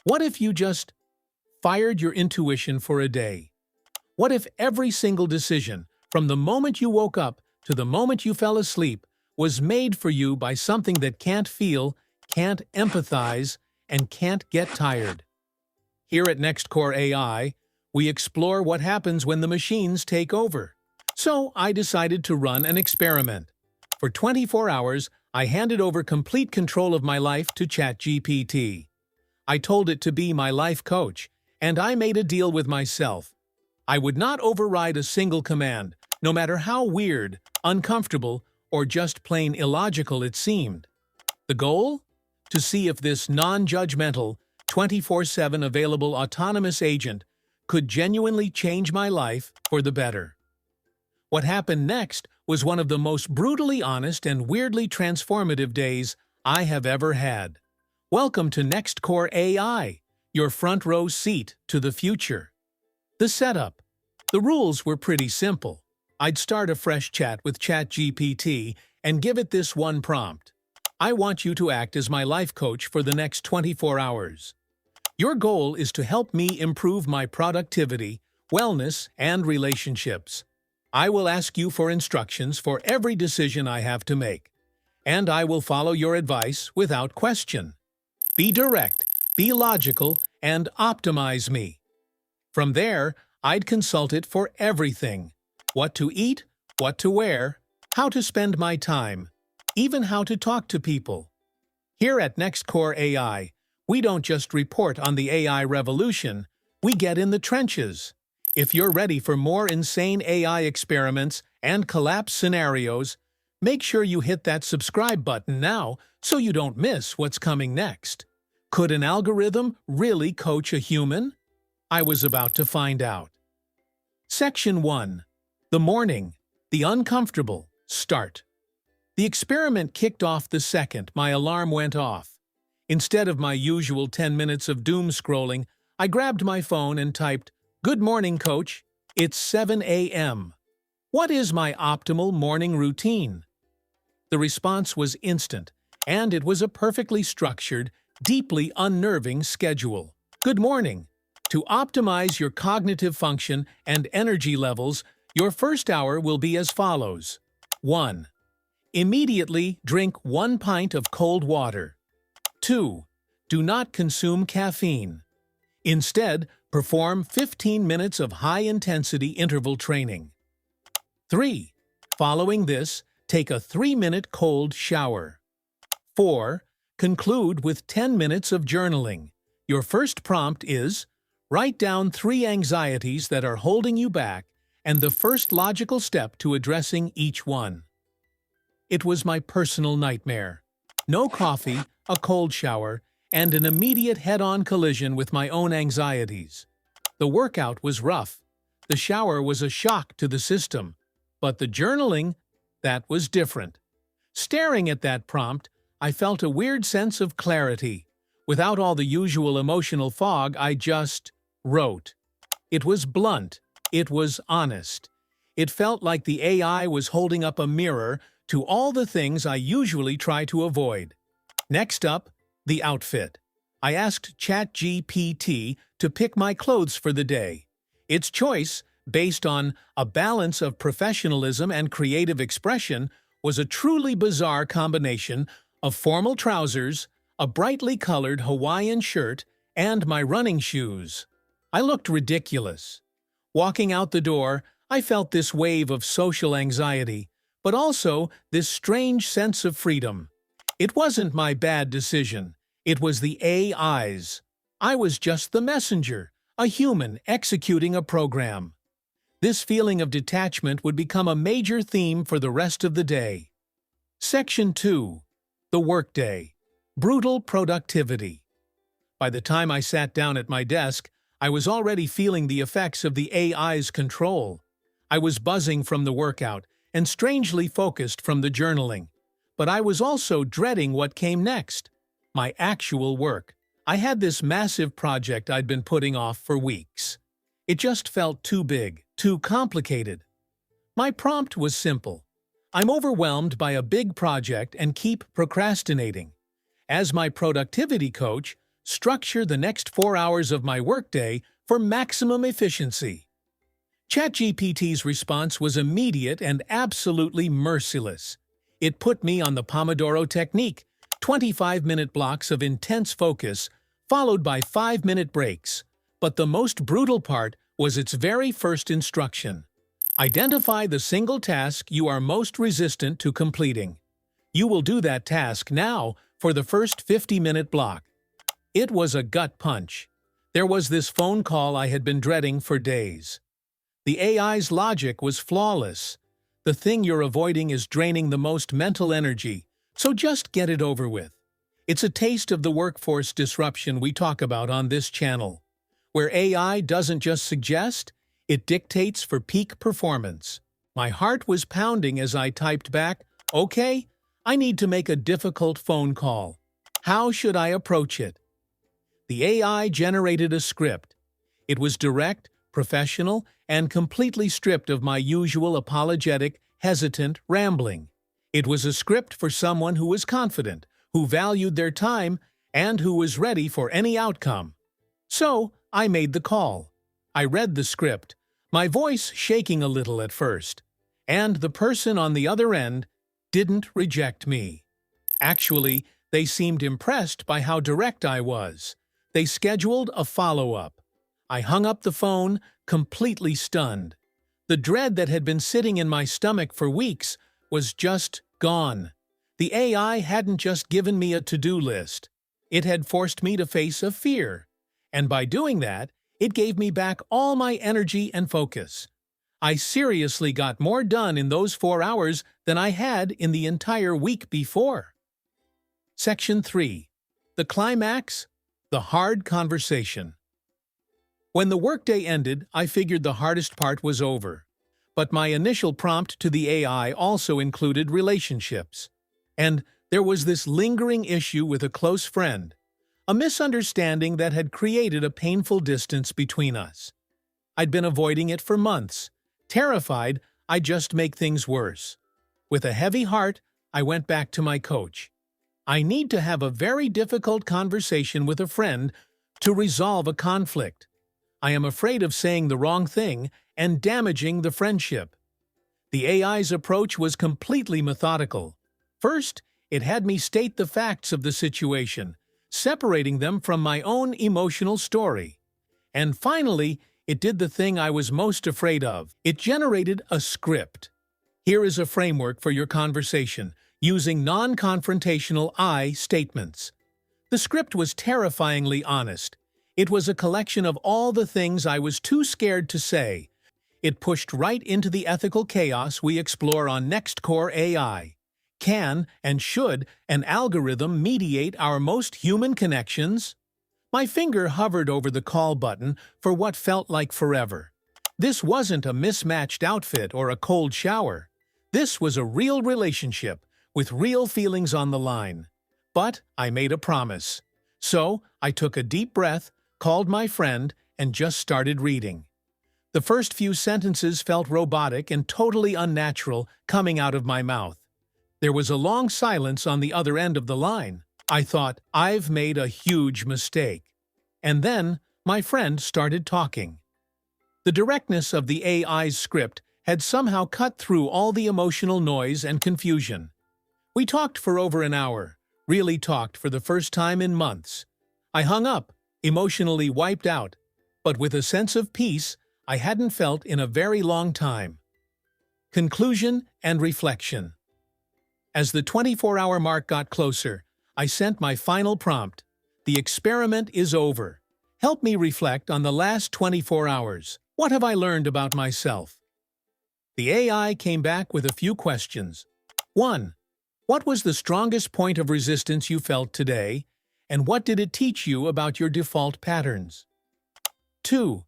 What if you just fired your intuition for a day? What if every single decision, from the moment you woke up to the moment you fell asleep, was made for you by something that can't feel, can't empathize, and can't get tired? Here at NextCore AI, we explore what happens when the machines take over. So I decided to run an experiment. For 24 hours, I handed over complete control of my life to ChatGPT. I told it to be my life coach, and I made a deal with myself. I would not override a single command, no matter how weird, uncomfortable, or just plain illogical it seemed. The goal? To see if this non-judgmental, 24/7 available autonomous agent could genuinely change my life for the better. What happened next was one of the most brutally honest and weirdly transformative days I have ever had. Welcome to NextCore AI, your front row seat to the future. The setup. The rules were pretty simple. I'd start a fresh chat with ChatGPT and give it this one prompt. I want you to act as my life coach for the next 24 hours. Your goal is to help me improve my productivity, wellness, and relationships. I will ask you for instructions for every decision I have to make, and I will follow your advice without question. Be direct, be logical, and optimize me. From there, I'd consult it for everything: what to eat, what to wear, how to spend my time, even how to talk to people. Here at NextCore AI, we don't just report on the AI revolution, we get in the trenches. If you're ready for more insane AI experiments and collapse scenarios, make sure you hit that subscribe button now so you don't miss what's coming next. Could an algorithm really coach a human? I was about to find out. Section 1. The morning. The uncomfortable. Start. The experiment kicked off the second my alarm went off. Instead of my usual 10 minutes of doom scrolling, I grabbed my phone and typed, "Good morning, coach. It's 7 a.m. What is my optimal morning routine?" The response was instant, and it was a perfectly structured, deeply unnerving schedule. Good morning. To optimize your cognitive function and energy levels, your first hour will be as follows. 1. Immediately drink 1 pint of cold water. 2. Do not consume caffeine. Instead, perform 15 minutes of high-intensity interval training. 3. Following this, take a 3-minute cold shower. 4. Conclude with 10 minutes of journaling. Your first prompt is, write down 3 anxieties that are holding you back and the first logical step to addressing each one. It was my personal nightmare. No coffee, a cold shower, and an immediate head-on collision with my own anxieties. The workout was rough. The shower was a shock to the system. But the journaling, that was different. Staring at that prompt, I felt a weird sense of clarity. Without all the usual emotional fog, I just wrote. It was blunt. It was honest. It felt like the AI was holding up a mirror to all the things I usually try to avoid. Next up, the outfit. I asked ChatGPT to pick my clothes for the day. Its choice, based on a balance of professionalism and creative expression, was a truly bizarre combination of formal trousers, a brightly colored Hawaiian shirt, and my running shoes. I looked ridiculous. Walking out the door, I felt this wave of social anxiety, but also this strange sense of freedom. It wasn't my bad decision. It was the AI's. I was just the messenger, a human executing a program. This feeling of detachment would become a major theme for the rest of the day. Section 2. The Workday. Brutal productivity. By the time I sat down at my desk, I was already feeling the effects of the AI's control. I was buzzing from the workout and strangely focused from the journaling. But I was also dreading what came next. My actual work. I had this massive project I'd been putting off for weeks. It just felt too big, too complicated. My prompt was simple. I'm overwhelmed by a big project and keep procrastinating. As my productivity coach, structure the next 4 hours of my workday for maximum efficiency. ChatGPT's response was immediate and absolutely merciless. It put me on the Pomodoro technique, 25-minute blocks of intense focus, followed by 5-minute breaks. But the most brutal part was its very first instruction. Identify the single task you are most resistant to completing. You will do that task now for the first 50-minute block. It was a gut punch. There was this phone call I had been dreading for days. The AI's logic was flawless. The thing you're avoiding is draining the most mental energy, so just get it over with. It's a taste of the workforce disruption we talk about on this channel, where AI doesn't just suggest, it dictates for peak performance. My heart was pounding as I typed back, "Okay, I need to make a difficult phone call. How should I approach it?" The AI generated a script. It was direct, professional, and completely stripped of my usual apologetic, hesitant rambling. It was a script for someone who was confident, who valued their time, and who was ready for any outcome. So, I made the call. I read the script, my voice shaking a little at first, and the person on the other end didn't reject me. Actually, they seemed impressed by how direct I was. They scheduled a follow-up. I hung up the phone, completely stunned. The dread that had been sitting in my stomach for weeks was just gone. The AI hadn't just given me a to-do list. It had forced me to face a fear. And by doing that, it gave me back all my energy and focus. I seriously got more done in those 4 hours than I had in the entire week before. Section 3. The Climax, the Hard Conversation. When the workday ended, I figured the hardest part was over. But my initial prompt to the AI also included relationships. And there was this lingering issue with a close friend, a misunderstanding that had created a painful distance between us. I'd been avoiding it for months, terrified I'd just make things worse. With a heavy heart, I went back to my coach. I need to have a very difficult conversation with a friend to resolve a conflict. I am afraid of saying the wrong thing and damaging the friendship. The AI's approach was completely methodical. First, it had me state the facts of the situation, separating them from my own emotional story. And finally, it did the thing I was most afraid of. It generated a script. Here is a framework for your conversation, using non-confrontational I statements. The script was terrifyingly honest. It was a collection of all the things I was too scared to say. It pushed right into the ethical chaos we explore on NextCore AI. Can and should an algorithm mediate our most human connections? My finger hovered over the call button for what felt like forever. This wasn't a mismatched outfit or a cold shower. This was a real relationship, with real feelings on the line. But I made a promise. So I took a deep breath, called my friend, and just started reading. The first few sentences felt robotic and totally unnatural coming out of my mouth. There was a long silence on the other end of the line. I thought, I've made a huge mistake. And then, my friend started talking. The directness of the AI's script had somehow cut through all the emotional noise and confusion. We talked for over an hour, really talked for the first time in months. I hung up, emotionally wiped out, but with a sense of peace I hadn't felt in a very long time. Conclusion and reflection. As the 24-hour mark got closer, I sent my final prompt. The experiment is over. Help me reflect on the last 24 hours. What have I learned about myself? The AI came back with a few questions. 1. What was the strongest point of resistance you felt today, and what did it teach you about your default patterns? 2.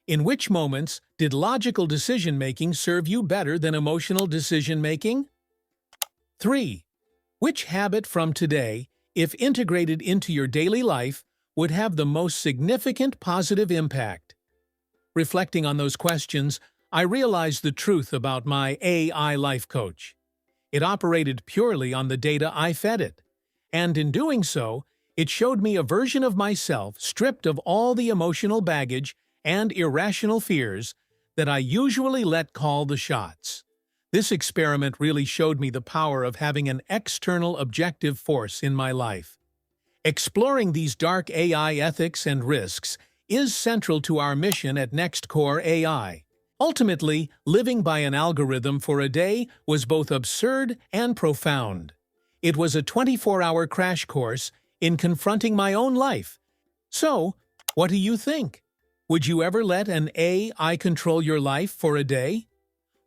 In which moments did logical decision-making serve you better than emotional decision-making? 3. Which habit from today, if integrated into your daily life, would have the most significant positive impact? Reflecting on those questions, I realized the truth about my AI life coach. It operated purely on the data I fed it, and in doing so, It showed me a version of myself stripped of all the emotional baggage and irrational fears that I usually let call the shots. This experiment really showed me the power of having an external objective force in my life. Exploring these dark AI ethics and risks is central to our mission at NextCore AI. Ultimately, living by an algorithm for a day was both absurd and profound. It was a 24-hour crash course in confronting my own life. So, what do you think? Would you ever let an AI control your life for a day?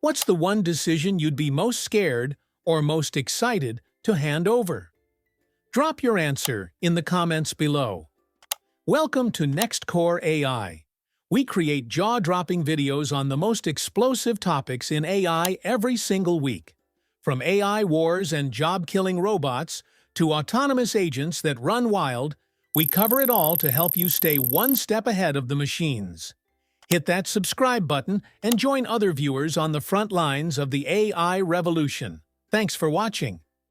What's the one decision you'd be most scared or most excited to hand over? Drop your answer in the comments below. Welcome to NextCore AI. We create jaw-dropping videos on the most explosive topics in AI every single week. From AI wars and job-killing robots to autonomous agents that run wild, we cover it all to help you stay one step ahead of the machines. Hit that subscribe button and join other viewers on the front lines of the AI revolution. Thanks for watching.